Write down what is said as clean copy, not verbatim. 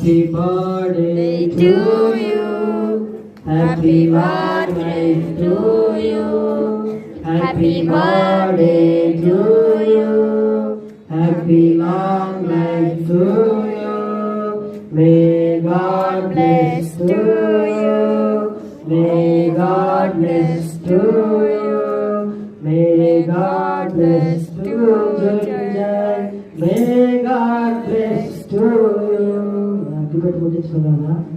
Happy birthday to you. Happy birthday to you. Happy birthday to you. Happy long life to you. May God bless to you. May God bless to you. May God bless to you. May God bless to you. Happy birthday to you.